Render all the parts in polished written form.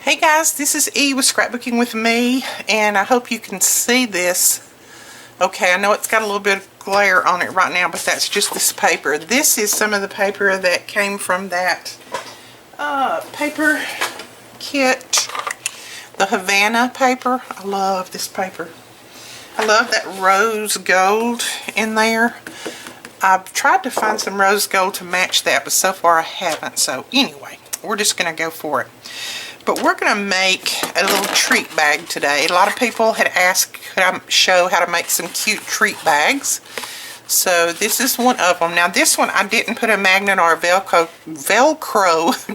Hey guys, this is E with Scrapbooking with Me, and I hope you can see this. Okay, I know it's got a little bit of glare on it right now, but that's just this paper. This is some of the paper that came from that paper kit, the Havana paper. I love this paper. I love that rose gold in there. I've tried to find some rose gold to match that, but so far I haven't. So anyway, we're just going to go for it. But we're going to make a little treat bag today. A lot of people had asked could I show how to make some cute treat bags. So this is one of them. Now this one I didn't put a magnet or a Velcro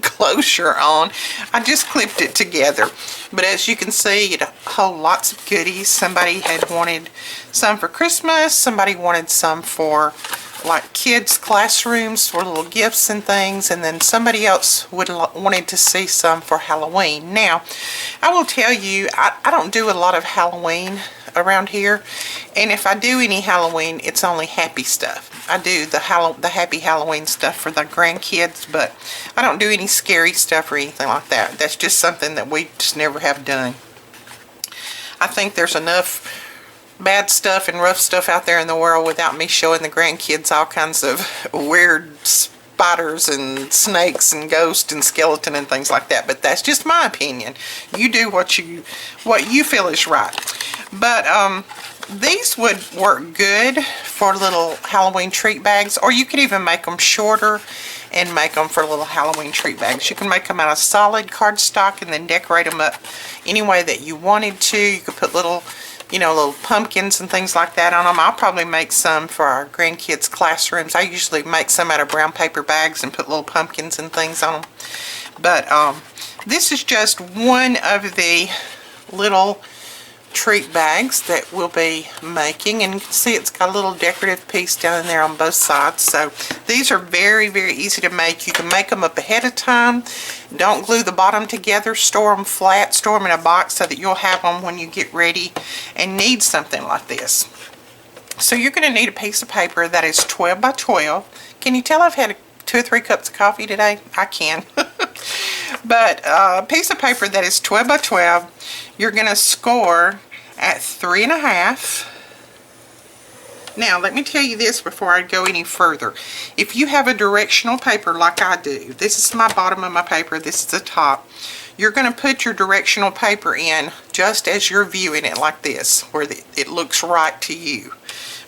closure on. I just clipped it together. But as you can see, it holds lots of goodies. Somebody had wanted some for Christmas. Somebody wanted some for like kids' classrooms for little gifts and things, and then somebody else wanted to see some for Halloween. Now, I will tell you, I don't do a lot of Halloween around here, and if I do any Halloween, it's only happy stuff. I do the happy Halloween stuff for the grandkids, but I don't do any scary stuff or anything like that. That's just something that we just never have done. I think there's enough bad stuff and rough stuff out there in the world without me showing the grandkids all kinds of weird spiders and snakes and ghosts and skeleton and things like that. But that's just my opinion. You do what you feel is right. But these would work good for little Halloween treat bags, or you could even make them shorter and make them for little Halloween treat bags. You can make them out of solid cardstock and then decorate them up any way that you wanted to. You could put little pumpkins and things like that on them. I'll probably make some for our grandkids' classrooms. I usually make some out of brown paper bags and put little pumpkins and things on them. But this is just one of the little treat bags that we'll be making, and you can see it's got a little decorative piece down in there on both sides. So these are very, very easy to make. You can make them up ahead of time. Don't glue the bottom together. Store them flat. Store them in a box so that you'll have them when you get ready and need something like this. So you're going to need a piece of paper that is 12 by 12. Can you tell I've had 2 or 3 cups of coffee today? I can. But a piece of paper that is 12 by 12, you're going to score at 3.5. Now, let me tell you this before I go any further. If you have a directional paper like I do, this is my bottom of my paper, this is the top, you're going to put your directional paper in just as you're viewing it like this, where it looks right to you.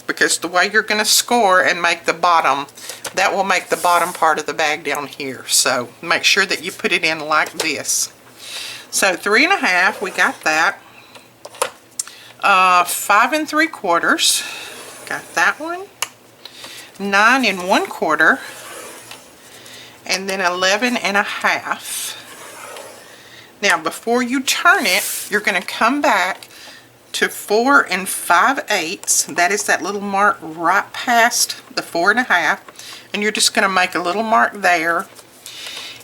Because the way you're going to score and make the bottom, that will make the bottom part of the bag down here. So make sure that you put it in like this. So 3.5, we got that. 5 3/4, got that one. 9 1/4, and then 11.5. Now before you turn it, you're going to come back to 4 5/8. That is that little mark right past the 4.5, and you're just going to make a little mark there.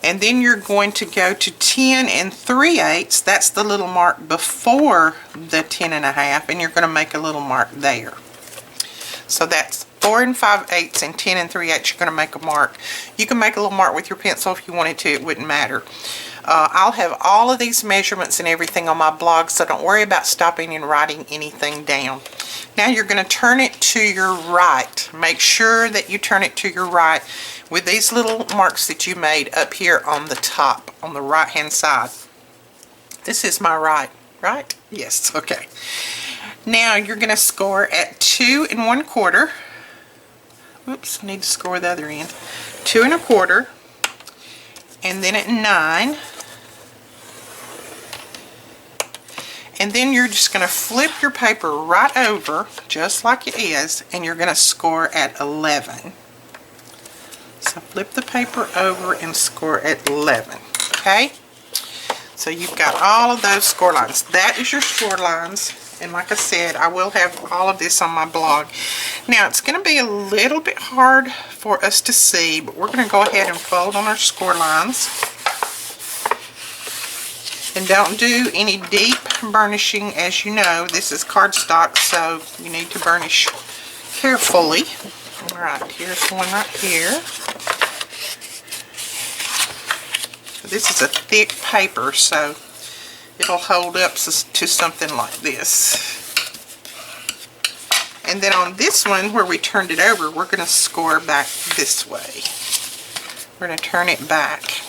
And then you're going to go to 10 3/8. That's the little mark before the 10.5, and you're going to make a little mark there. So that's 4 5/8 and 10 3/8. You're going to make a mark. You can make a little mark with your pencil if you wanted to. It wouldn't matter. I'll have all of these measurements and everything on my blog, so don't worry about stopping and writing anything down. Now you're going to turn it to your right. Make sure that you turn it to your right with these little marks that you made up here on the top, on the right hand side. This is my right, right? Yes, okay. Now you're going to score at 2 1/4. Oops, I need to score the other end. 2 1/4, and then at 9. And then you're just going to flip your paper right over, just like it is, and you're going to score at 11. So flip the paper over and score at 11. Okay? So you've got all of those score lines. That is your score lines. And like I said, I will have all of this on my blog. Now, it's going to be a little bit hard for us to see, but we're going to go ahead and fold on our score lines. And don't do any deep burnishing. As you know, this is cardstock, so you need to burnish carefully. Alright, here's one right here. This is a thick paper, so it'll hold up to something like this. And then on this one, where we turned it over, we're going to score back this way. We're going to turn it back.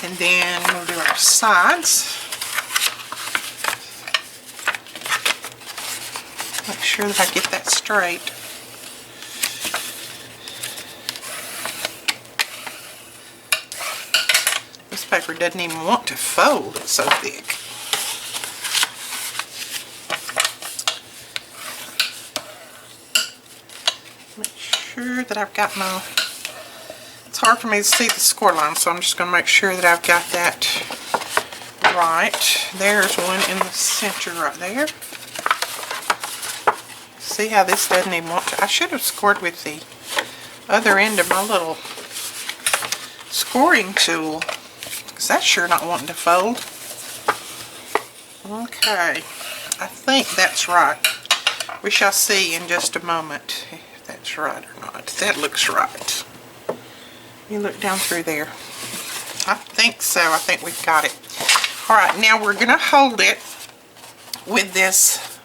And then we'll do our sides. Make sure that I get that straight. This paper doesn't even want to fold, it's so thick. Sure that I've got my, it's hard for me to see the score line, so I'm just going to make sure that I've got that right. There's one in the center right there. See how this doesn't even want to, I should have scored with the other end of my little scoring tool, because that's sure not wanting to fold. Okay, I think that's right. We shall see in just a moment if that's right or not. That looks right. You look down through there. I think so. I think we've got it. Alright, now we're going to hold it with this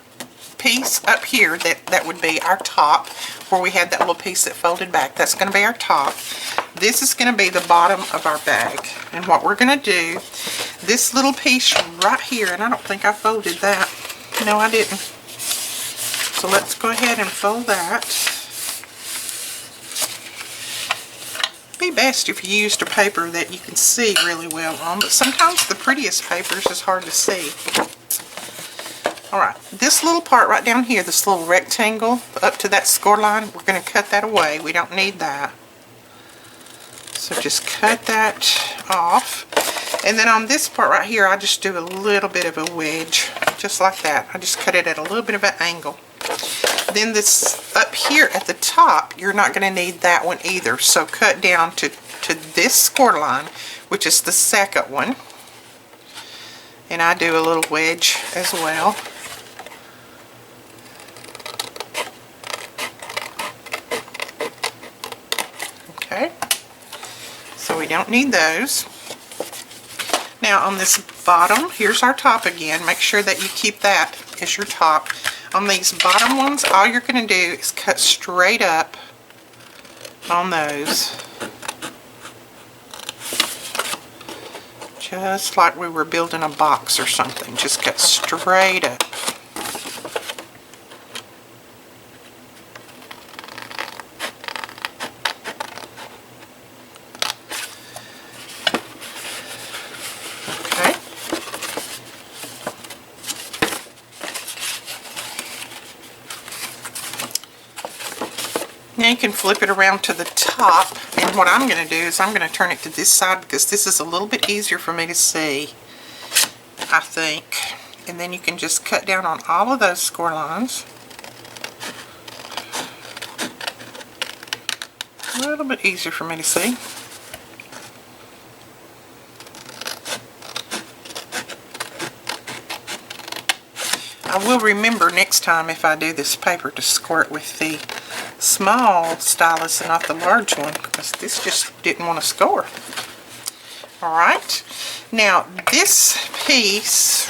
piece up here. That would be our top, where we had that little piece that folded back. That's going to be our top. This is going to be the bottom of our bag. And what we're going to do, this little piece right here, and I don't think I folded that. No, I didn't. So let's go ahead and fold that. Be best if you used a paper that you can see really well on, but sometimes the prettiest papers is hard to see. Alright, this little part right down here, this little rectangle up to that score line, we're going to cut that away. We don't need that. So just cut that off. And then on this part right here, I just do a little bit of a wedge, just like that. I just cut it at a little bit of an angle. Then this up here at the top, you're not going to need that one either. So cut down to this score line, which is the second one. And I do a little wedge as well. Okay. So we don't need those. Now on this bottom, here's our top again. Make sure that you keep that as your top. On these bottom ones, all you're going to do is cut straight up on those. Just like we were building a box or something. Just cut straight up. Now you can flip it around to the top, and what I'm going to do is I'm going to turn it to this side because this is a little bit easier for me to see, I think. And then you can just cut down on all of those score lines. A little bit easier for me to see. I will remember next time if I do this paper to squirt with the small stylus and not the large one, because this just didn't want to score. Alright, now this piece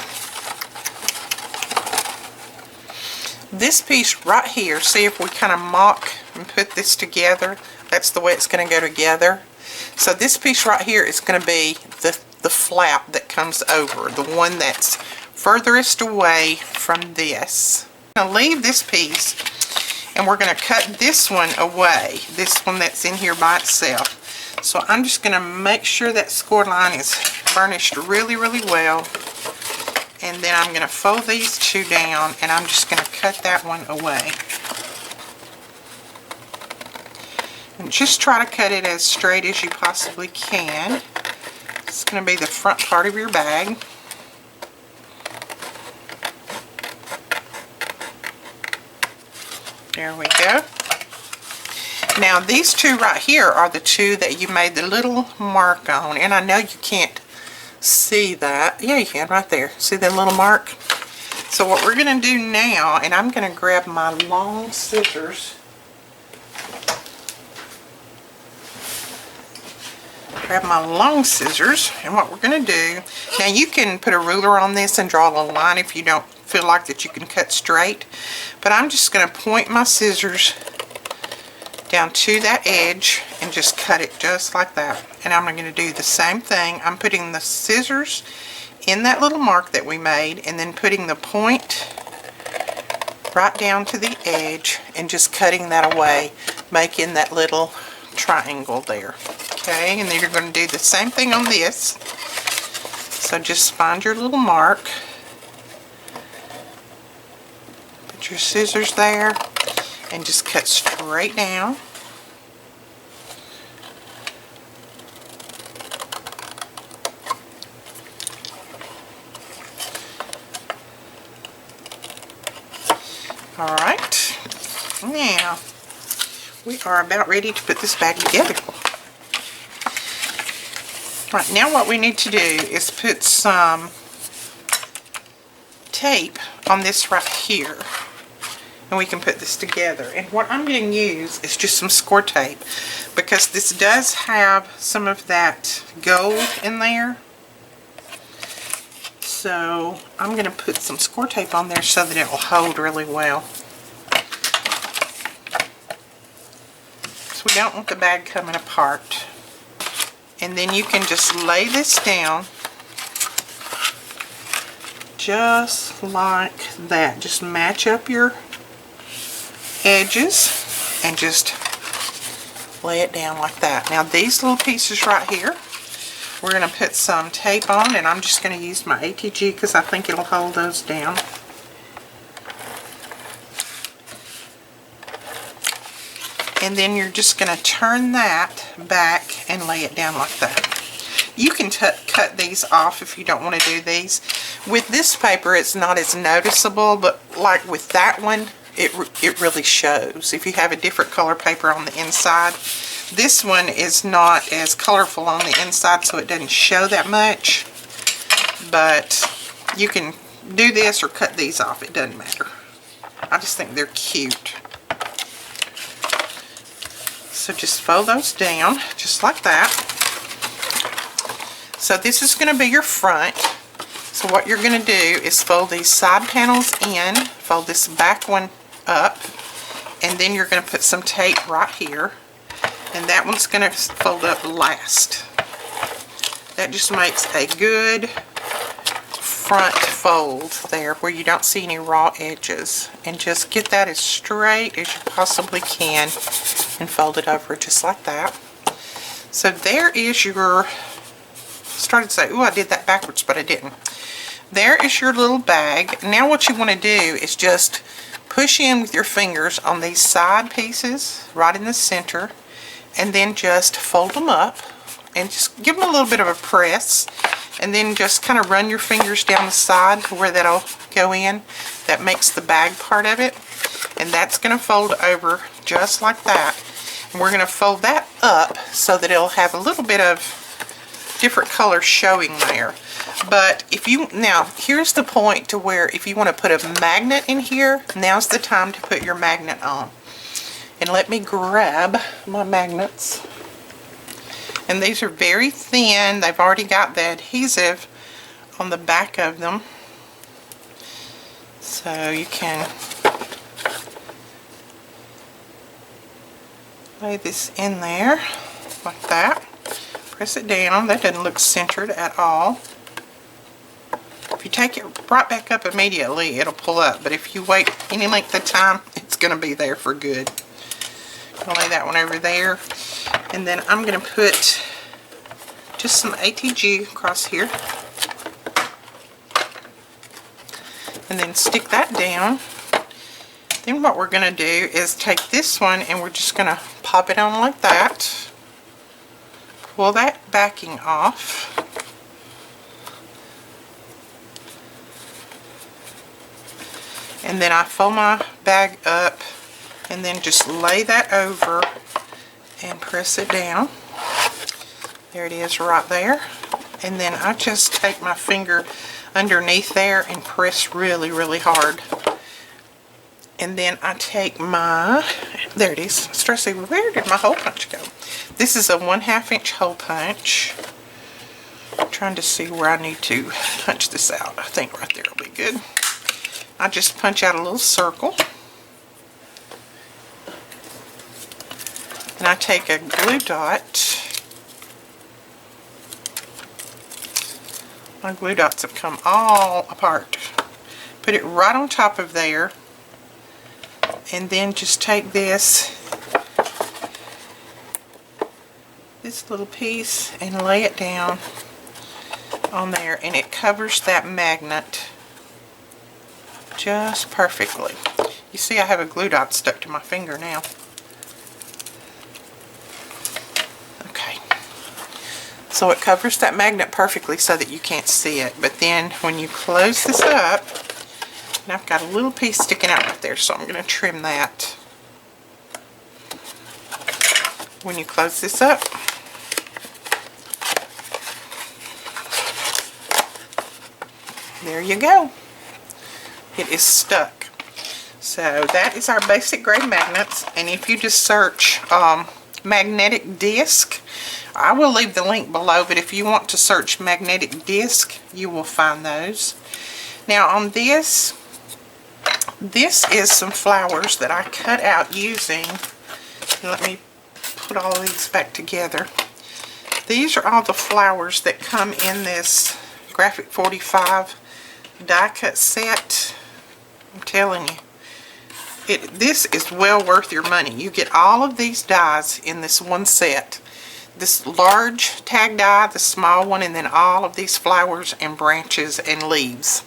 right here, see if we kind of mock and put this together, that's the way it's going to go together. So this piece right here is going to be the flap that comes over, the one that's furthest away from this. I'm going to leave this piece, and we're going to cut this one away, this one that's in here by itself. So I'm just going to make sure that score line is burnished really, really well. And then I'm going to fold these two down, and I'm just going to cut that one away. And just try to cut it as straight as you possibly can. It's going to be the front part of your bag. There we go. Now these two right here are the two that you made the little mark on, and I know you can't see that. Yeah, you can right there. See that little mark? So what we're going to do now, and I'm going to grab my long scissors. grab my long scissors, and what we're going to do, now you can put a ruler on this and draw a line if you don't feel like that you can cut straight, but I'm just going to point my scissors down to that edge and just cut it just like that. And I'm going to do the same thing. I'm putting the scissors in that little mark that we made, and then putting the point right down to the edge and just cutting that away, making that little triangle there. Okay, and then you're going to do the same thing on this. So just find your little mark, put your scissors there, and just cut straight down. Alright, now we are about ready to put this bag together. Right, now what we need to do is put some tape on this right here, and we can put this together. And what I'm going to use is just some score tape, because this does have some of that gold in there. So I'm going to put some score tape on there so that it will hold really well. So we don't want the bag coming apart. And then you can just lay this down just like that. Just match up your edges and just lay it down like that. Now these little pieces right here, we're going to put some tape on, and I'm just going to use my ATG because I think it'll hold those down. And then you're just going to turn that back and lay it down like that. You can cut these off if you don't want to do these. With this paper, it's not as noticeable, but like with that one, it really shows. If you have a different color paper on the inside, this one is not as colorful on the inside, so it doesn't show that much. But you can do this or cut these off. It doesn't matter. I just think they're cute. So just fold those down just like that. So this is going to be your front. So what you're going to do is fold these side panels in, fold this back one up, and then you're going to put some tape right here, and that one's going to fold up last. That just makes a good front fold there where you don't see any raw edges, and just get that as straight as you possibly can and fold it over just like that. So there is your, started to say, ooh, I did that backwards, but I didn't. There is your little bag. Now what you want to do is just push in with your fingers on these side pieces right in the center, and then just fold them up and just give them a little bit of a press, and then just kind of run your fingers down the side to where that'll go in. That makes the bag part of it, and that's going to fold over just like that. And we're going to fold that up so that it'll have a little bit of different colors showing there. But if you, now here's the point to where if you want to put a magnet in here, now's the time to put your magnet on. And let me grab my magnets. And these are very thin. They've already got the adhesive on the back of them. So you can lay this in there like that. Press it down. That doesn't look centered at all. If you take it right back up immediately, it'll pull up. But if you wait any length of time, it's going to be there for good. I'll lay that one over there. And then I'm going to put just some ATG across here. And then stick that down. Then what we're going to do is take this one and we're just going to pop it on like that. Pull that backing off. And then I fold my bag up and then just lay that over and press it down. There it is right there. And then I just take my finger underneath there and press really, really hard. And then I take my, there it is. Stressy, where did my hole punch go? This is a 1/2 inch hole punch. I'm trying to see where I need to punch this out. I think right there will be good. I just punch out a little circle. And I take a glue dot. My glue dots have come all apart. Put it right on top of there. And then just take this little piece and lay it down on there, and it covers that magnet just perfectly. You see I have a glue dot stuck to my finger now. Okay, so it covers that magnet perfectly so that you can't see it, but then when you close this up, and I've got a little piece sticking out right there, so I'm going to trim that. When you close this up, there you go. It is stuck. So that is our basic grade magnets, and if you just search magnetic disc, I will leave the link below, but if you want to search magnetic disc, you will find those. Now on this is some flowers that I cut out using, let me put all of these back together. These are all the flowers that come in this Graphic 45 die cut set. I'm telling you, this is well worth your money. You get all of these dies in this one set. This large tag die, the small one, and then all of these flowers and branches and leaves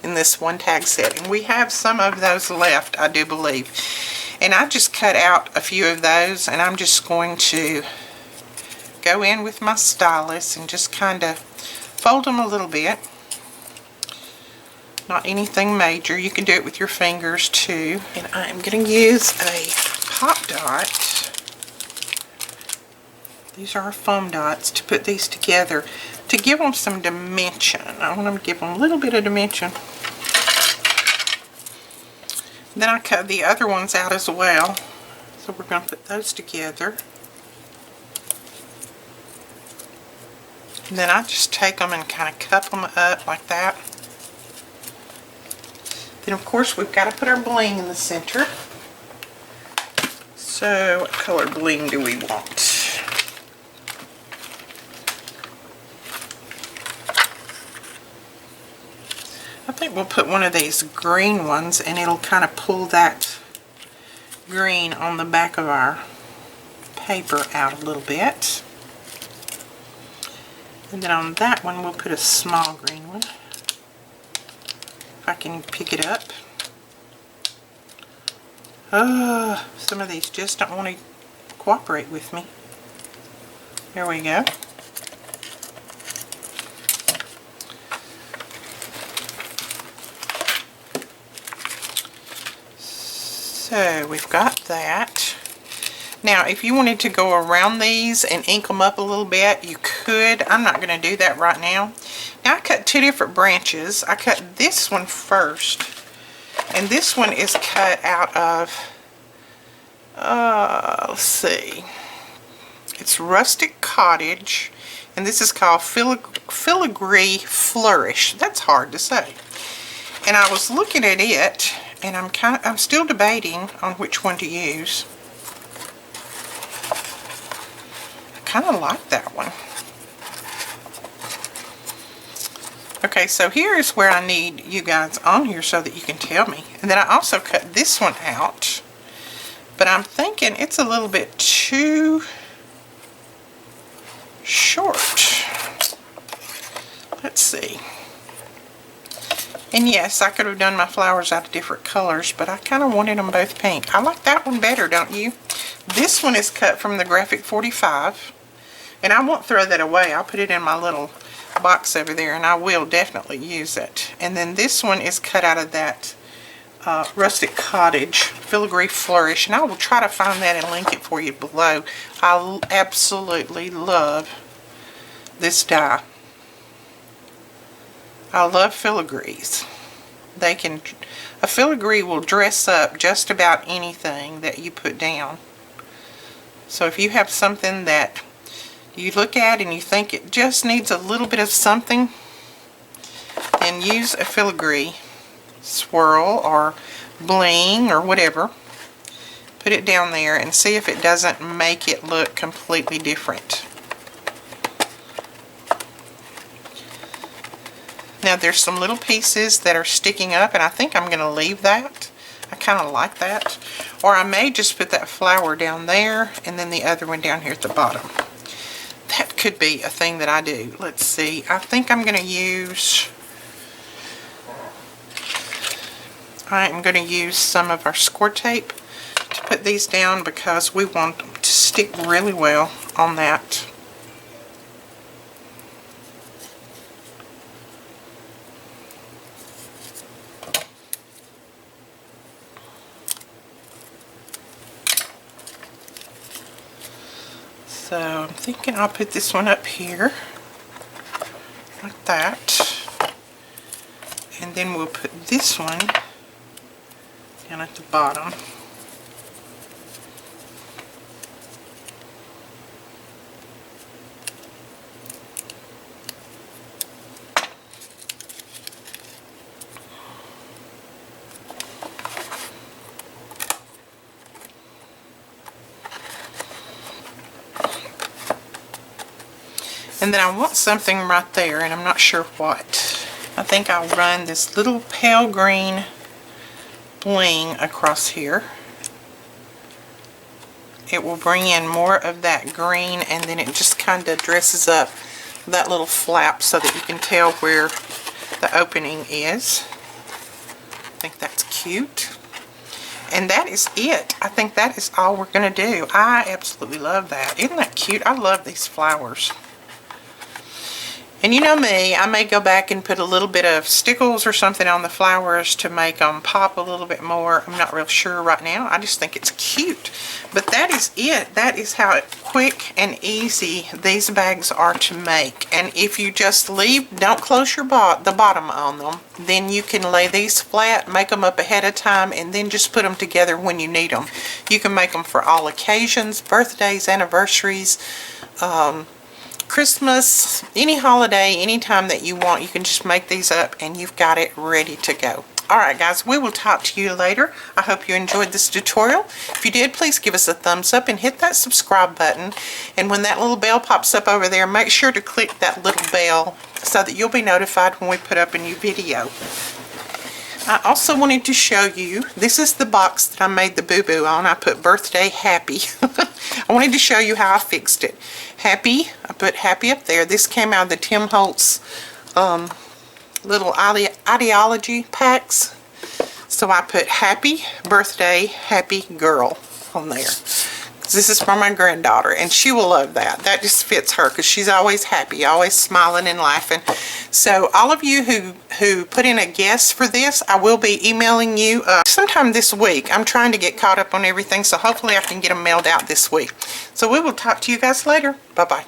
in this one tag set. And we have some of those left, I do believe. And I just cut out a few of those, and I'm just going to go in with my stylus and just kind of fold them a little bit. Not anything major. You can do it with your fingers too. And I am going to use a pop dot. These are our foam dots to put these together to give them some dimension. I want to give them a little bit of dimension. Then I cut the other ones out as well. So we're going to put those together. And then I just take them and kind of cup them up like that. Then of course we've got to put our bling in the center. So what color bling do we want? I think we'll put one of these green ones, and it'll kind of pull that green on the back of our paper out a little bit. And then on that one we'll put a small green one. If I can pick it up. Some of these just don't want to cooperate with me. There we go. So we've got that. Now if you wanted to go around these and ink them up a little bit, you could. I'm not going to do that right now. Now I cut two different branches. I cut this one first, and this one is cut out of, let's see, it's Rustic Cottage, and this is called Filigree Flourish. That's hard to say. And I was looking at it, and I'm still debating on which one to use. I kind of like that one. Okay, so here is where I need you guys on here so that you can tell me. And then I also cut this one out, but I'm thinking it's a little bit too short. Let's see. And yes, I could have done my flowers out of different colors, but I kind of wanted them both pink. I like that one better, don't you? This one is cut from the Graphic 45, and I won't throw that away. I'll put it in my little box over there, and I will definitely use it. And then this one is cut out of that Rustic Cottage Filigree Flourish, and I will try to find that and link it for you below. I absolutely love this die. I love filigrees. A filigree will dress up just about anything that you put down. So if you have something that you look at and you think it just needs a little bit of something, then use a filigree swirl or bling or whatever. Put it down there and see if it doesn't make it look completely different. Now there's some little pieces that are sticking up, and I think I'm going to leave that. I kind of like that. Or I may just put that flower down there and then the other one down here at the bottom. That could be a thing that I do. Let's see. I think I'm going to use... I'm going to use some of our score tape to put these down because we want them to stick really well on that. So I'm thinking I'll put this one up here like that, and then we'll put this one down at the bottom. And then I want something right there, and I'm not sure what. I think I'll run this little pale green bling across here. It will bring in more of that green, and then it just kind of dresses up that little flap so that you can tell where the opening is. I think that's cute. And that is it. I think that is all we're going to do. I absolutely love that. Isn't that cute? I love these flowers. And you know me, I may go back and put a little bit of stickles or something on the flowers to make them pop a little bit more. I'm not real sure right now. I just think it's cute. But that is it. That is how quick and easy these bags are to make. And if you just leave, don't close your the bottom on them, then you can lay these flat, make them up ahead of time, and then just put them together when you need them. You can make them for all occasions, birthdays, anniversaries, Christmas, any holiday, anytime that you want. You can just make these up and you've got it ready to go. Alright guys, we will talk to you later. I hope you enjoyed this tutorial. If you did, please give us a thumbs up and hit that subscribe button. And when that little bell pops up over there, make sure to click that little bell so that you'll be notified when we put up a new video. I also wanted to show you, this is the box that I made the boo-boo on. I put birthday happy. I wanted to show you how I fixed it. Happy, I put happy up there. This came out of the Tim Holtz little ideology packs. So I put happy birthday, happy girl on there. This is for my granddaughter, and she will love that. That just fits her because she's always happy, always smiling and laughing. So all of you who put in a guess for this, I will be emailing you sometime this week. I'm trying to get caught up on everything, so hopefully I can get them mailed out this week. So we will talk to you guys later. Bye-bye.